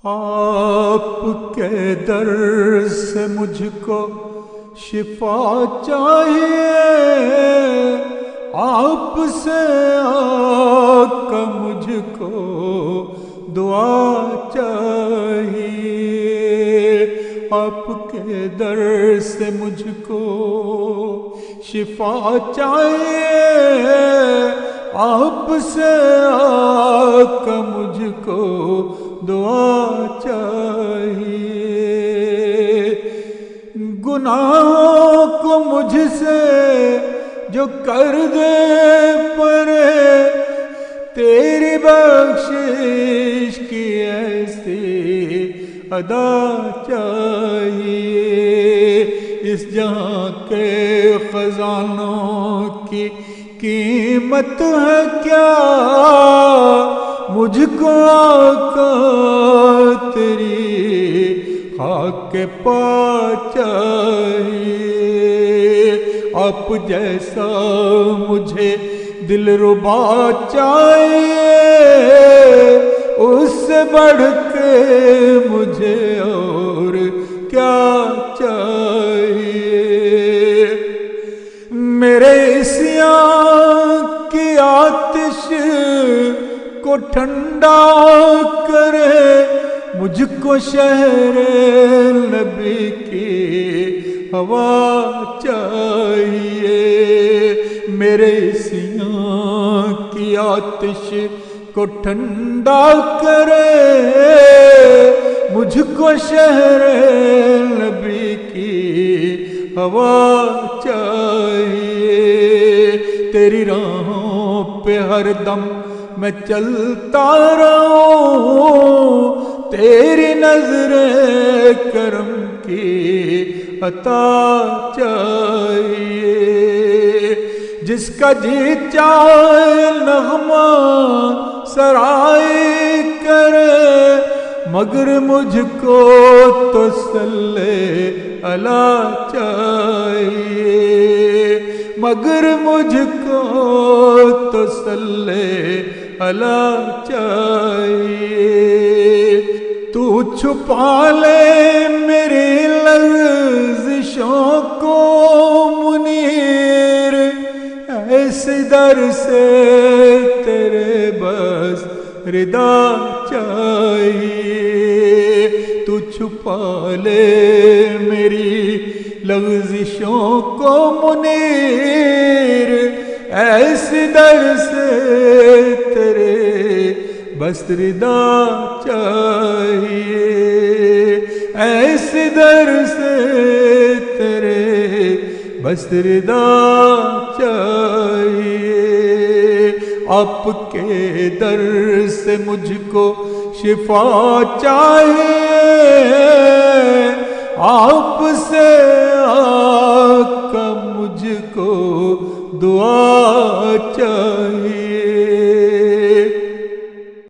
آپ کے در سے مجھ کو شفا چاہیے، آپ سے آقا مجھ کو دعا چاہیے، آپ کے در سے مجھ کو شفا چاہیے، آپ سے آقا مجھ کو دعا چاہیے، گناہوں کو مجھ سے جو کر دے پرے، تیری بخشش کی ایسی ادا چاہیے، اس جہاں کے خزانوں کی قیمت ہے کیا، مجھ کو آقا تیری خاک پا چاہیے، آپ جیسا مجھے دلربا چاہیے، اس سے بڑھ کے مجھے اور کیا چاہیے، میرے عصیان کی آتش کو ٹھنڈا کرے، مجھ کو شہر نبی کی ہوا چاہیے، میرے عصیان کی آتش کو ٹھنڈا کرے، مجھ کو شہر نبی کی ہوا چاہیے، تیری راہوں پہ ہر دم میں چلتا رہوں، تیری نظر کرم کی عطا چاہیے، جس کا جی چاہے نغمہ سرائی کرے، مگر مجھ کو تو صلی اللہ چاہیے، مگر مجھ کو تو صلی اللہ چاہیے، تو چھپا لے میری لرزشوں کو منیر، ایسے در سے تیرے بس ردا چاہیے، تو چھپا لے میری لغزشوں کو منیر، ایسے در سے تیرے بس ردا چاہیے، ایسے در سے تیرے بس ردا چاہیے، آپ کے در سے مجھ کو شفا چاہیے، آپ سے آقا مجھ کو دعا